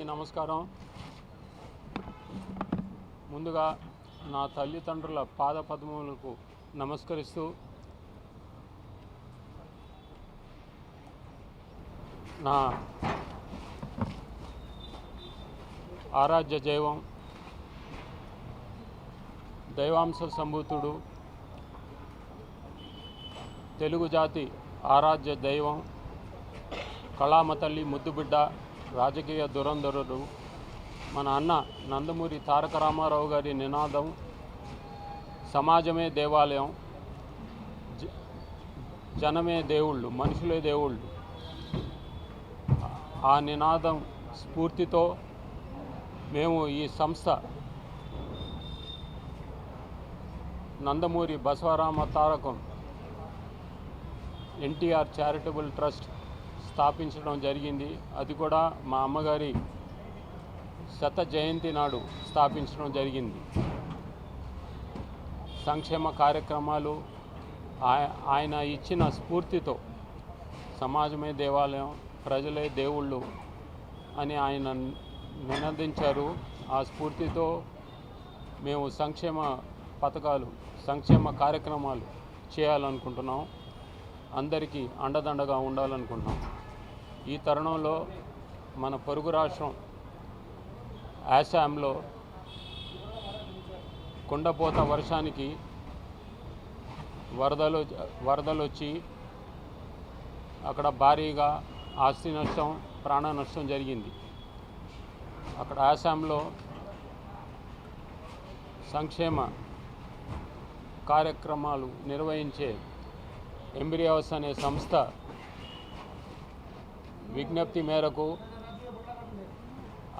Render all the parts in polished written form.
అందరికీ నమస్కారం. ముందుగా నా తల్లిదండ్రుల పాదపద్మములకు నమస్కరిస్తూ నా ఆరాధ్య దైవం దైవాంశ సంభూతుడు తెలుగు జాతి ఆరాధ్య దైవం కళామ తల్లి ముద్దుబిడ్డ రాజకీయ దురంధరుడు మన అన్న నందమూరి తారక రామారావు గారి నినాదం సమాజమే దేవాలయం, జనమే దేవుళ్ళు, మనుషులే దేవుళ్ళు. ఆ నినాదం స్ఫూర్తితో మేము ఈ సంస్థ నందమూరి బసవరామ తారకం ఎన్టీఆర్ చారిటబుల్ ట్రస్ట్ స్థాపించడం జరిగింది. అది కూడా మా అమ్మగారి శత జయంతి నాడు స్థాపించడం జరిగింది. సంక్షేమ కార్యక్రమాలు ఆయన ఇచ్చిన స్ఫూర్తితో సమాజమే దేవాలయం, ప్రజలే దేవుళ్ళు అని ఆయన నినదించారు. ఆ స్ఫూర్తితో మేము సంక్షేమ పథకాలు, సంక్షేమ కార్యక్రమాలు చేయాలనుకుంటున్నాం. అందరికీ అండదండగా ఉండాలనుకుంటున్నాం. ఈ తరుణంలో మన పొరుగు రాష్ట్రం ఆసాంలో కుండపోత వర్షానికి వరదలు వచ్చి అక్కడ భారీగా ఆస్తి నష్టం, ప్రాణ నష్టం జరిగింది. అక్కడ ఆసాంలో సంక్షేమ కార్యక్రమాలు నిర్వహించే ఎంబ్రియాస్ అనే సంస్థ విజ్ఞప్తి మేరకు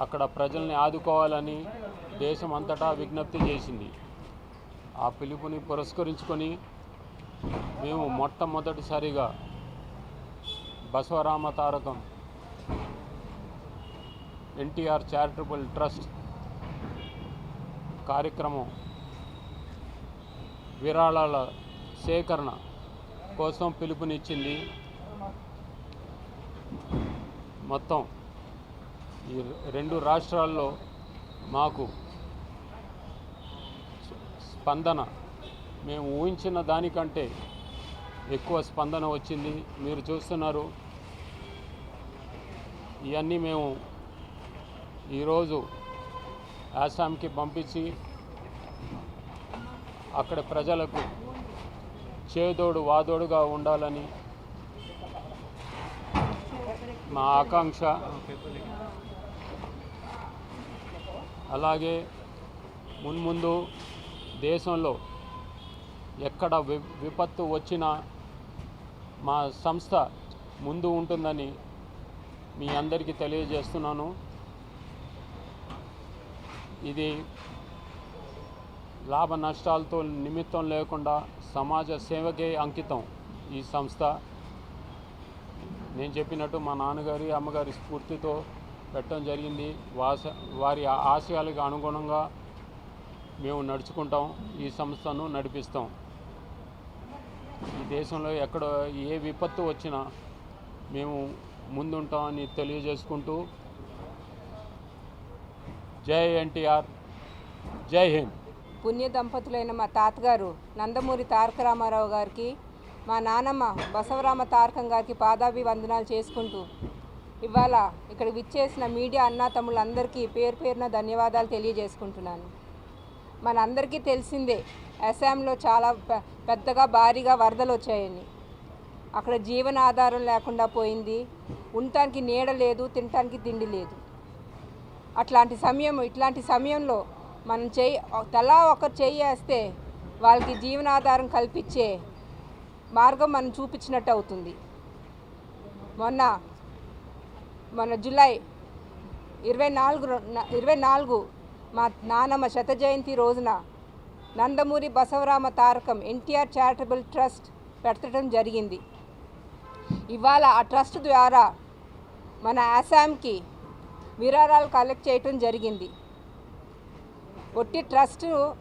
అక్కడ ప్రజల్ని ఆదుకోవాలని దేశం అంతటా విజ్ఞప్తి చేసింది. ఆ పిలుపుని పురస్కరించుకొని మేము మొట్టమొదటిసారిగా బసవరామ తారకం ఎన్టీఆర్ చారిటబుల్ ట్రస్ట్ కార్యక్రమం విరాళాల సేకరణ కోసం పిలుపునిచ్చింది. మొత్తం ఈ రెండు రాష్ట్రాల్లో మాకు స్పందన మేము ఊహించిన దానికంటే ఎక్కువ స్పందన వచ్చింది. మీరు చూస్తున్నారు. ఇవన్నీ మేము ఈరోజు ఆసాంకి పంపించి అక్కడ ప్రజలకు చేదోడు వాదోడుగా ఉండాలని మా ఆకాంక్ష. అలాగే మున్ముందు దేశంలో ఎక్కడ విపత్తు వచ్చినా మా సంస్థ ముందు ఉంటుందని మీ అందరికీ తెలియజేస్తున్నాను. ఇది లాభ నష్టాలతో నిమిత్తం లేకుండా సమాజ సేవకే అంకితం ఈ సంస్థ. నేను చెప్పినట్టు మా నాన్నగారి అమ్మగారి స్ఫూర్తితో పెట్టడం జరిగింది. వారి ఆశయాలకు అనుగుణంగా మేము నడుచుకుంటాం, ఈ సంస్థను నడిపిస్తాం. ఈ దేశంలో ఎక్కడ ఏ విపత్తు వచ్చినా మేము ముందుంటామని తెలియజేసుకుంటూ జై ఎన్టీఆర్, జై హింద్. పుణ్య దంపతులైన మా తాతగారు నందమూరి తారక రామారావు గారికి, మా నానమ్మ బసవరామ తారకం గారికి పాదాభివందనాలు చేసుకుంటూ ఇవాళ ఇక్కడ విచ్చేసిన మీడియా అన్నా తమ్ముళ్ళందరికీ పేరు పేరున ధన్యవాదాలు తెలియజేసుకుంటున్నాను. మనందరికీ తెలిసిందే, అస్సాంలో చాలా పెద్దగా భారీగా వరదలు వచ్చాయని. అక్కడ జీవనాధారం లేకుండా పోయింది. ఉండటానికి నీడ లేదు, తినటానికి తిండి లేదు. ఇట్లాంటి సమయంలో మనం తలా ఒకరు చేయేస్తే వాళ్ళకి జీవనాధారం కల్పించే మార్గం మనం చూపించినట్టు అవుతుంది. మొన్న జూలై 24 మా నానమ్మ శత జయంతి రోజున నందమూరి బసవరామ తారకం ఎన్టీఆర్ చారిటబుల్ ట్రస్ట్ పెట్టడం జరిగింది. ఇవాళ ఆ ట్రస్ట్ ద్వారా మన ఆసాంకి విరాళాలు కలెక్ట్ చేయటం జరిగింది.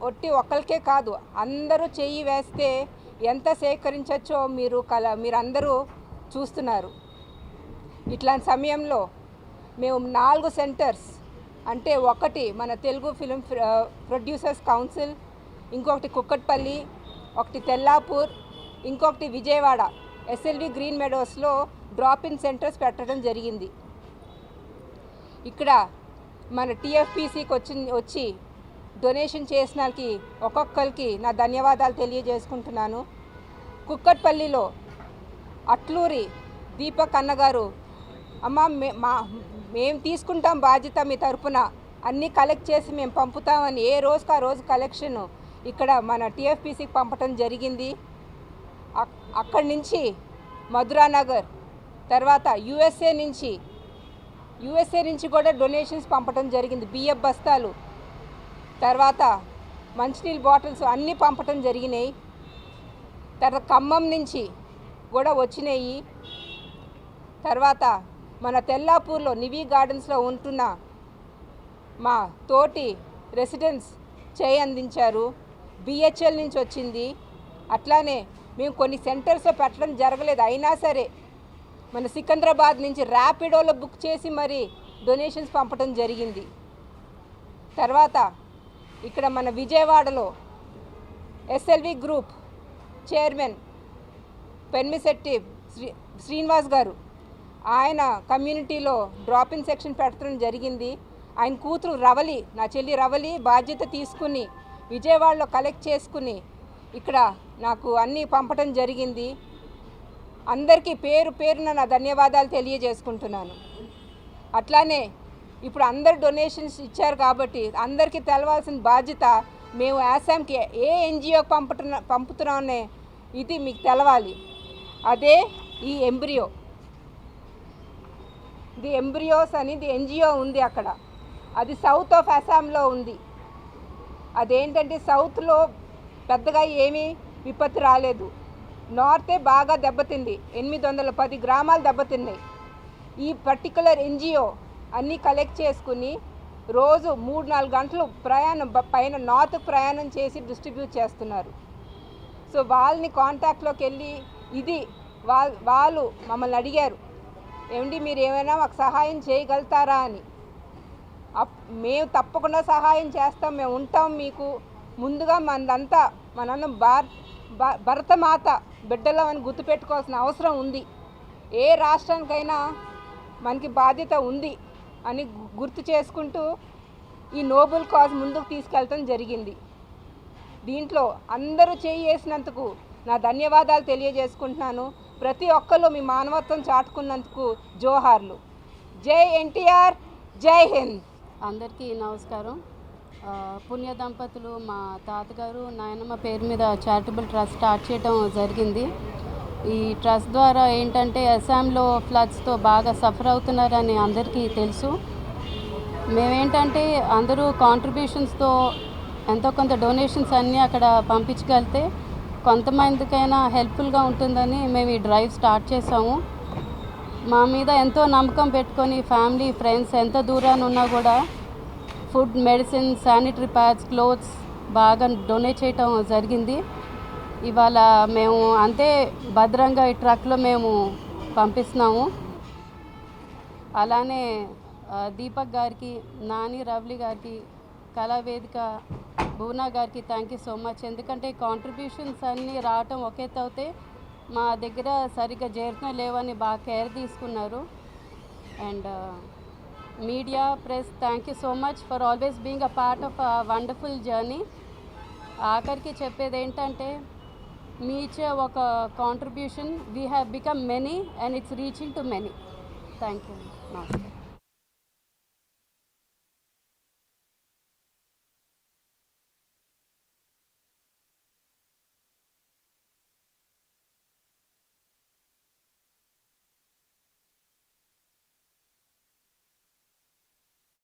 ఒట్టి ఒక్కరికే కాదు, అందరూ చెయ్యి వేస్తే ఎంత సేకరించవచ్చో మీరందరూ చూస్తున్నారు. ఇట్లాంటి సమయంలో మేము 4 సెంటర్స్, అంటే ఒకటి మన తెలుగు ఫిలిం ప్రొడ్యూసర్స్ కౌన్సిల్, ఇంకొకటి కుక్కట్పల్లి, ఒకటి తెల్లాపూర్, ఇంకొకటి విజయవాడ ఎస్ఎల్వి గ్రీన్ మెడోస్లో డ్రాప్-ఇన్ సెంటర్స్ పెట్టడం జరిగింది. ఇక్కడ మన టీఎఫ్పీసీకి వచ్చి డొనేషన్ చేసిన వాళ్ళకి ఒక్కొక్కరికి నా ధన్యవాదాలు తెలియజేసుకుంటున్నాను. కుక్కట్పల్లిలో అట్లూరి దీపక్ అన్నగారు, అమ్మ మేము తీసుకుంటాం బాధ్యత, మీ తరపున అన్నీ కలెక్ట్ చేసి మేము పంపుతామని ఏ రోజుకి ఆ రోజు కలెక్షన్ ఇక్కడ మన టీఎఫ్పీసీకి పంపటం జరిగింది. అక్కడి నుంచి మధురానగర్, తర్వాత యూఎస్ఏ నుంచి కూడా డొనేషన్స్ పంపటం జరిగింది. బియ్యం బస్తాలు, తర్వాత మంచినీళ్ళ బాటిల్స్ అన్నీ పంపటం జరిగినాయి. తర్వాత ఖమ్మం నుంచి కూడా వచ్చినాయి. తర్వాత మన తెల్లాపూర్లో నివీ గార్డెన్స్లో ఉంటున్న మా తోటి రెసిడెంట్స్ చేయి అందించారు. బిహెచ్ఎల్ నుంచి వచ్చింది. అట్లానే మేము కొన్ని సెంటర్స్లో పెట్టడం జరగలేదు, అయినా సరే మన సికింద్రాబాద్ నుంచి ర్యాపిడోలో బుక్ చేసి మరి డొనేషన్స్ పంపడం జరిగింది. తర్వాత ఇక్కడ మన విజయవాడలో ఎస్ఎల్వి గ్రూప్ చైర్మన్ పెన్మిశెట్టి శ్రీనివాస్ గారు, ఆయన కమ్యూనిటీలో డ్రాప్-ఇన్ సెక్షన్ పెట్టడం జరిగింది. ఆయన కూతురు రవలి, నా చెల్లి రవలి బాధ్యత తీసుకుని విజయవాడలో కలెక్ట్ చేసుకుని ఇక్కడ నాకు అన్నీ పంపడం జరిగింది. అందరికీ పేరు పేరున నా ధన్యవాదాలు తెలియజేసుకుంటున్నాను. అట్లానే ఇప్పుడు అందరు డొనేషన్స్ ఇచ్చారు కాబట్టి అందరికీ తెలవాల్సిన బాధ్యత మేము ఆసాంకి ఏ ఎన్జిఓ పంపుతున్నామనే ఇది మీకు తెలవాలి. అదే ఈ ఎంబ్రియోస్ అనేది ఎన్జిఓ ఉంది అక్కడ, అది సౌత్ ఆఫ్ అస్సాంలో ఉంది. అదేంటంటే సౌత్లో పెద్దగా ఏమీ విపత్తు రాలేదు, నార్తే బాగా దెబ్బతింది, 810 గ్రామాలు దెబ్బతిన్నాయి. ఈ పర్టికులర్ ఎన్జిఓ అన్నీ కలెక్ట్ చేసుకుని రోజు 3-4 గంటలు పైన నార్త్కు ప్రయాణం చేసి డిస్ట్రిబ్యూట్ చేస్తున్నారు. సో వాళ్ళని కాంటాక్ట్లోకి వెళ్ళి ఇది వాళ్ళు మమ్మల్ని అడిగారు, ఏమండి మీరు ఏమైనా మాకు సహాయం చేయగలుగుతారా అని. మేము తప్పకుండా సహాయం చేస్తాం, మేము ఉంటాం మీకు. ముందుగా మనందరం భరతమాత బిడ్డలం అని గుర్తుపెట్టుకోవాల్సిన అవసరం ఉంది. ఏ రాష్ట్రానికైనా మనకి బాధ్యత ఉంది అని గుర్తు చేసుకుంటూ ఈ నోబెల్ కాజ్ ముందుకు తీసుకెళ్ళటం జరిగింది. దీంట్లో అందరూ చేసినందుకు నా ధన్యవాదాలు తెలియజేసుకుంటున్నాను. ప్రతి ఒక్కరు మీ మానవత్వం చాటుకున్నందుకు జోహార్లు. జై ఎన్టీఆర్, జై హింద్. అందరికీ నమస్కారం. పుణ్య దంపతులు మా తాతగారు నాయనమ్మ పేరు మీద చారిటబుల్ ట్రస్ట్ స్టార్ట్ చేయడం జరిగింది. ఈ ట్రస్ట్ ద్వారా ఏంటంటే అస్సాంలో ఫ్లడ్స్తో బాగా సఫర్ అవుతున్నారని అందరికీ తెలుసు. మేమేంటంటే అందరూ కాంట్రిబ్యూషన్స్తో ఎంతో కొంత డొనేషన్స్ అన్నీ అక్కడ పంపించగలిగితే కొంతమందికైనా హెల్ప్ఫుల్గా ఉంటుందని మేము ఈ డ్రైవ్ స్టార్ట్ చేసాము. మా మీద ఎంతో నమ్మకం పెట్టుకొని ఫ్యామిలీ, ఫ్రెండ్స్ ఎంత దూరాన్ని ఉన్నా కూడా food, medicine, sanitary pads, clothes బాగా డొనేట్ చేయటం జరిగింది. ఇవాళ మేము అంతే భద్రంగా ఈ ట్రక్లో మేము పంపిస్తున్నాము. అలానే దీపక్ గారికి, నాని, రవలి గారికి, కళావేదిక భువనా గారికి థ్యాంక్ యూ సో మచ్. ఎందుకంటే కాంట్రిబ్యూషన్స్ అన్నీ రావటం ఒకే అవుతే మా దగ్గర సరిగ్గా చేరుతూనే లేవని బాగా కేర్ తీసుకున్నారు. And media, press, thank you so much for always being a part of a wonderful journey. ఆఖరికి చెప్పేది ఏంటంటే మీ ఇచ్చే ఒక contribution we have become many and it's reaching to many. Thank you. నమస్తే.